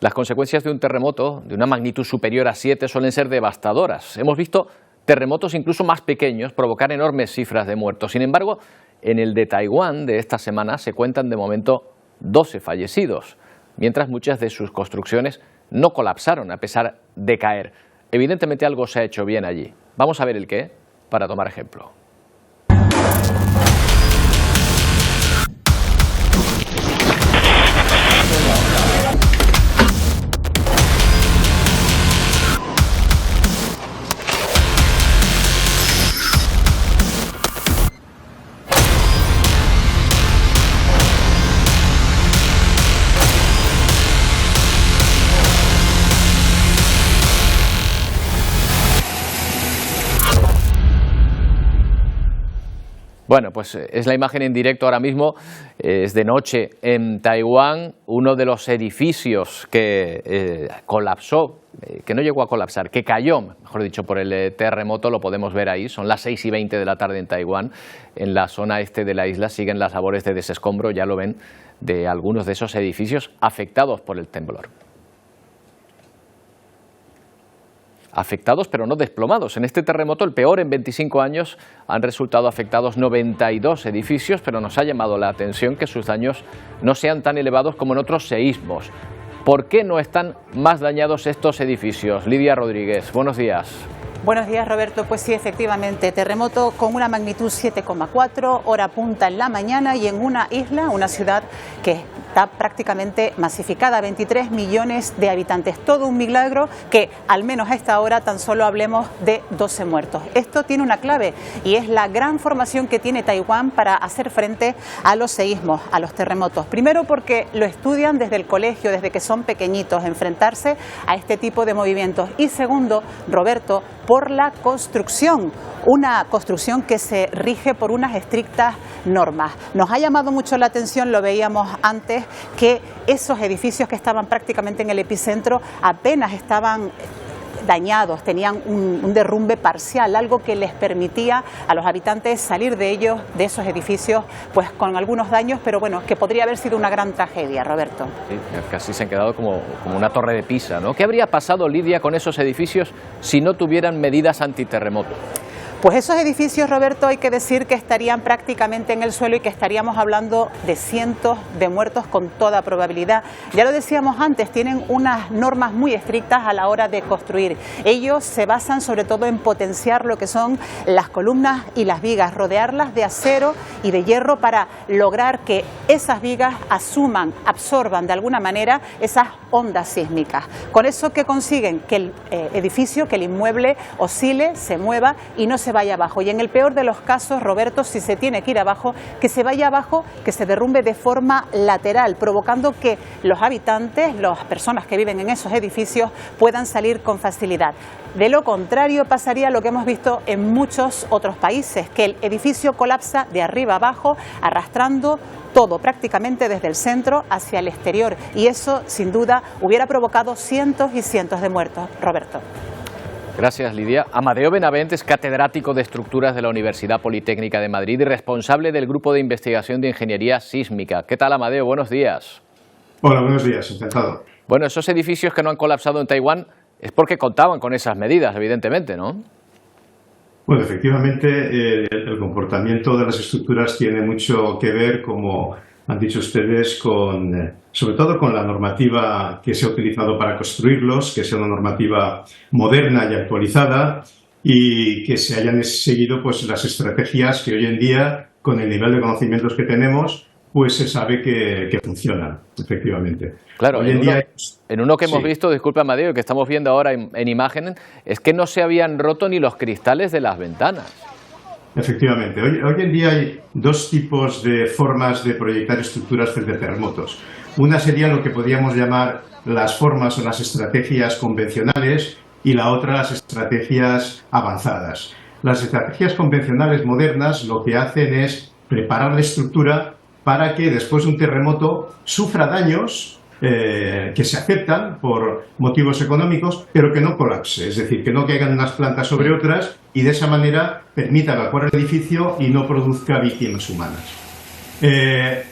Las consecuencias de un terremoto de una magnitud superior a 7 suelen ser devastadoras. Hemos visto terremotos incluso más pequeños provocar enormes cifras de muertos. Sin embargo, en el de Taiwán de esta semana se cuentan de momento 12 fallecidos, mientras muchas de sus construcciones no colapsaron a pesar de caer. Evidentemente algo se ha hecho bien allí. Vamos a ver el qué para tomar ejemplo. Bueno, pues es la imagen en directo ahora mismo, es de noche en Taiwán, uno de los edificios que colapsó, que no llegó a colapsar, que cayó, mejor dicho, por el terremoto, lo podemos ver ahí, son las 6:20 de la tarde en Taiwán, en la zona este de la isla siguen las labores de desescombro, ya lo ven, de algunos de esos edificios afectados por el temblor. Afectados pero no desplomados. En este terremoto, el peor en 25 años, han resultado afectados 92 edificios, pero nos ha llamado la atención que sus daños no sean tan elevados como en otros seísmos. ¿Por qué no están más dañados estos edificios? Lidia Rodríguez, buenos días. Buenos días, Roberto. Pues sí, efectivamente, terremoto con una magnitud 7,4, hora punta en la mañana y en una isla, una ciudad que está prácticamente masificada, 23 millones de habitantes. Todo un milagro que, al menos a esta hora, tan solo hablemos de 12 muertos. Esto tiene una clave y es la gran formación que tiene Taiwán para hacer frente a los seísmos, a los terremotos. Primero porque lo estudian desde el colegio, desde que son pequeñitos, enfrentarse a este tipo de movimientos. Y segundo, Roberto, por la construcción, una construcción que se rige por unas estrictas normas. Nos ha llamado mucho la atención, lo veíamos antes, que esos edificios que estaban prácticamente en el epicentro apenas estaban dañados, tenían un derrumbe parcial, algo que les permitía a los habitantes salir de ellos, de esos edificios, pues con algunos daños, pero bueno, que podría haber sido una gran tragedia, Roberto. Sí, casi se han quedado como una torre de Pisa, ¿no? ¿Qué habría pasado, Lidia, con esos edificios si no tuvieran medidas antiterremoto? Pues esos edificios, Roberto, hay que decir que estarían prácticamente en el suelo y que estaríamos hablando de cientos de muertos con toda probabilidad. Ya lo decíamos antes, tienen unas normas muy estrictas a la hora de construir. Ellos se basan sobre todo en potenciar lo que son las columnas y las vigas, rodearlas de acero y de hierro para lograr que esas vigas absorban de alguna manera esas ondas sísmicas. Con eso, ¿qué consiguen? Que el edificio, que el inmueble oscile, se mueva y no se vaya abajo. Y en el peor de los casos, Roberto, si se tiene que ir abajo, que se vaya abajo, que se derrumbe de forma lateral, provocando que los habitantes, las personas que viven en esos edificios, puedan salir con facilidad. De lo contrario, pasaría lo que hemos visto en muchos otros países, que el edificio colapsa de arriba abajo, arrastrando todo prácticamente desde el centro hacia el exterior. Y eso, sin duda, hubiera provocado cientos y cientos de muertos, Roberto. Gracias, Lidia. Amadeo Benavent es catedrático de Estructuras de la Universidad Politécnica de Madrid y responsable del Grupo de Investigación de Ingeniería Sísmica. ¿Qué tal, Amadeo? Buenos días. Hola, buenos días. Encantado. Bueno, esos edificios que no han colapsado en Taiwán es porque contaban con esas medidas, evidentemente, ¿no? Bueno, efectivamente, el comportamiento de las estructuras tiene mucho que ver, como han dicho ustedes, sobre todo con la normativa que se ha utilizado para construirlos, que sea una normativa moderna y actualizada y que se hayan seguido pues las estrategias que hoy en día, con el nivel de conocimientos que tenemos, pues se sabe que funcionan, efectivamente. Claro, en uno que hemos visto, disculpa, Amadeo, que estamos viendo ahora en imagen, es que no se habían roto ni los cristales de las ventanas. Efectivamente. Hoy en día hay dos tipos de formas de proyectar estructuras frente a terremotos. Una sería lo que podríamos llamar las formas o las estrategias convencionales y la otra las estrategias avanzadas. Las estrategias convencionales modernas lo que hacen es preparar la estructura para que después de un terremoto sufra daños que se aceptan por motivos económicos, pero que no colapse, es decir, que no caigan unas plantas sobre otras y de esa manera permita evacuar el edificio y no produzca víctimas humanas.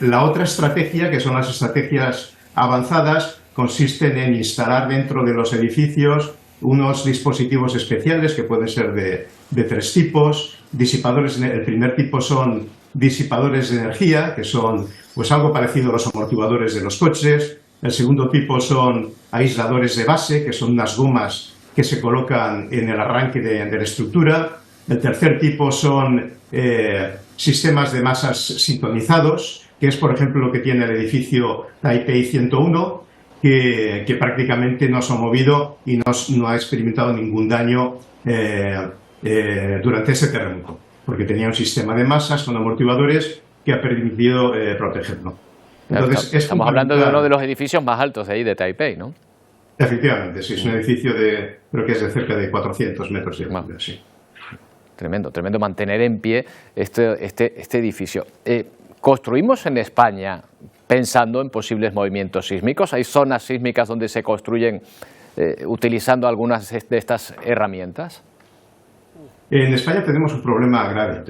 La otra estrategia, que son las estrategias avanzadas, consisten en instalar dentro de los edificios unos dispositivos especiales que pueden ser de tres tipos. Disipadores, el primer tipo son disipadores de energía, que son pues algo parecido a los amortiguadores de los coches. El segundo tipo son aisladores de base, que son unas gomas que se colocan en el arranque de la estructura. El tercer tipo son sistemas de masas sintonizados, que es, por ejemplo, lo que tiene el edificio Taipei 101, que prácticamente no se ha movido y no ha experimentado ningún daño durante ese terremoto, porque tenía un sistema de masas con amortiguadores que ha permitido protegerlo. Entonces, estamos hablando de uno de los edificios más altos de ahí, de Taipei, ¿no? Efectivamente, sí, es un edificio creo que es de cerca de 400 metros de altura, sí. Tremendo, tremendo mantener en pie este edificio. ¿Construimos en España pensando en posibles movimientos sísmicos? ¿Hay zonas sísmicas donde se construyen utilizando algunas de estas herramientas? En España tenemos un problema grave.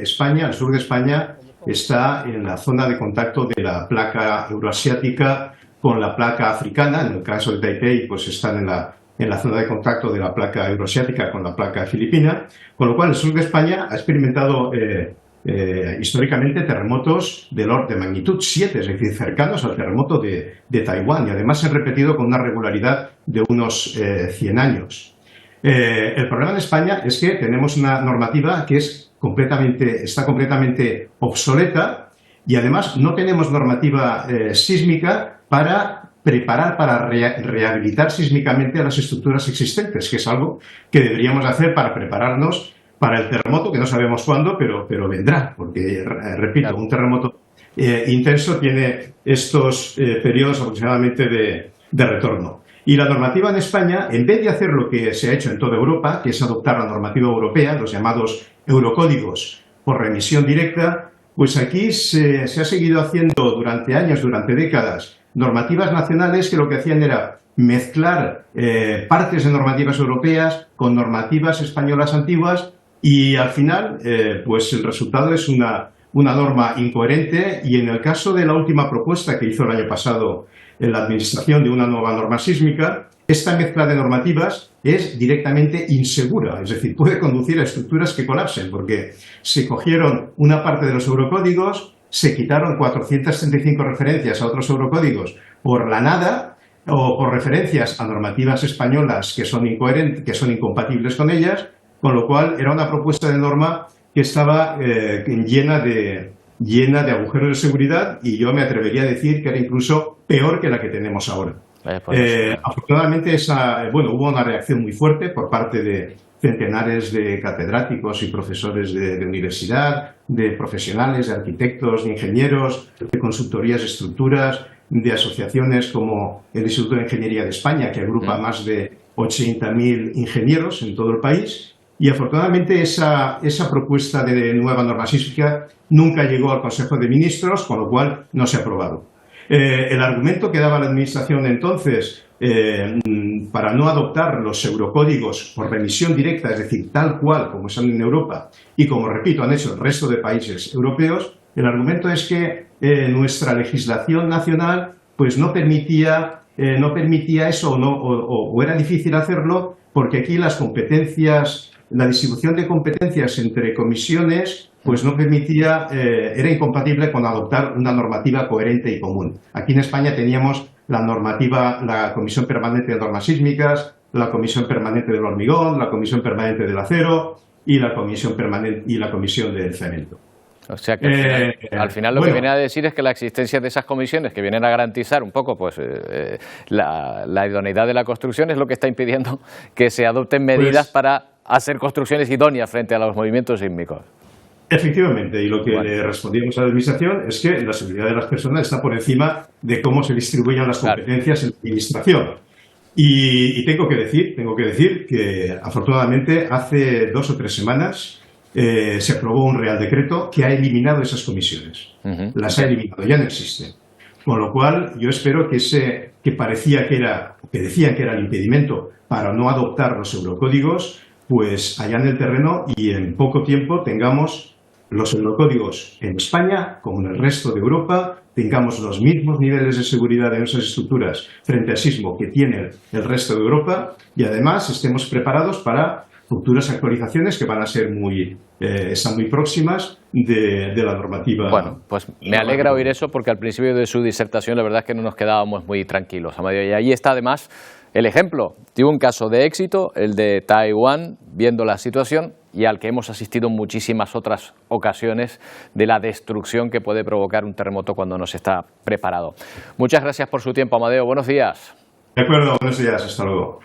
España, el sur de España, está en la zona de contacto de la placa euroasiática con la placa africana. En el caso de Taipei, pues están en la zona de contacto de la placa euroasiática con la placa filipina, con lo cual el sur de España ha experimentado históricamente terremotos de magnitud 7, es decir, cercanos al terremoto de Taiwán, y además se han repetido con una regularidad de unos 100 años. El problema en España es que tenemos una normativa que está completamente obsoleta, y además no tenemos normativa sísmica para preparar, para rehabilitar sísmicamente a las estructuras existentes, que es algo que deberíamos hacer para prepararnos para el terremoto, que no sabemos cuándo, pero vendrá, porque, repito, claro, un terremoto intenso tiene estos periodos aproximadamente de retorno. Y la normativa en España, en vez de hacer lo que se ha hecho en toda Europa, que es adoptar la normativa europea, los llamados eurocódigos por remisión directa, pues aquí se ha seguido haciendo durante años, durante décadas, normativas nacionales que lo que hacían era mezclar partes de normativas europeas con normativas españolas antiguas, y al final pues el resultado es una norma incoherente. Y en el caso de la última propuesta que hizo el año pasado en la Administración de una nueva norma sísmica, esta mezcla de normativas es directamente insegura, es decir, puede conducir a estructuras que colapsen, porque se cogieron una parte de los eurocódigos, se quitaron 435 referencias a otros eurocódigos por la nada, o por referencias a normativas españolas que son incoherentes, que son incompatibles con ellas, con lo cual era una propuesta de norma que estaba llena de agujeros de seguridad, y yo me atrevería a decir que era incluso peor que la que tenemos ahora. Afortunadamente hubo una reacción muy fuerte por parte de centenares de catedráticos y profesores de universidad, de profesionales, de arquitectos, de ingenieros, de consultorías de estructuras, de asociaciones como el Instituto de Ingeniería de España, que agrupa más de 80.000 ingenieros en todo el país. Y afortunadamente esa propuesta de nueva norma sísmica nunca llegó al Consejo de Ministros, con lo cual no se ha aprobado. El argumento que daba la Administración entonces para no adoptar los eurocódigos por remisión directa, es decir, tal cual como están en Europa y como, repito, han hecho el resto de países europeos, el argumento es que nuestra legislación nacional pues no permitía eso, o era difícil hacerlo, porque aquí las competencias, la distribución de competencias entre comisiones pues no permitía, era incompatible con adoptar una normativa coherente y común. Aquí en España teníamos la Comisión Permanente de Normas Sísmicas, la Comisión Permanente del Hormigón, la Comisión Permanente del Acero y la Comisión del Cemento. O sea que al final lo que viene a decir es que la existencia de esas comisiones que vienen a garantizar un poco pues la idoneidad de la construcción es lo que está impidiendo que se adopten medidas para hacer construcciones idóneas frente a los movimientos sísmicos. Efectivamente, y lo que le respondíamos a la Administración es que la seguridad de las personas está por encima de cómo se distribuyan las competencias en la Administración. Y tengo que decir que afortunadamente hace 2 o 3 semanas se aprobó un Real Decreto que ha eliminado esas comisiones. Las ha eliminado, ya no existen. Con lo cual, yo espero que decían que era el impedimento para no adoptar los eurocódigos, pues allá en el terreno, y en poco tiempo tengamos los eurocódigos en España, como en el resto de Europa, tengamos los mismos niveles de seguridad de nuestras estructuras frente al sismo que tiene el resto de Europa y además estemos preparados para futuras actualizaciones que van a ser están muy próximas de la normativa. Bueno, pues me alegra oír eso porque al principio de su disertación la verdad es que no nos quedábamos muy tranquilos, Amadeo. Y ahí está además el ejemplo. Tuvo un caso de éxito, el de Taiwán, viendo la situación y al que hemos asistido en muchísimas otras ocasiones de la destrucción que puede provocar un terremoto cuando no se está preparado. Muchas gracias por su tiempo, Amadeo. Buenos días. De acuerdo, buenos días. Hasta luego.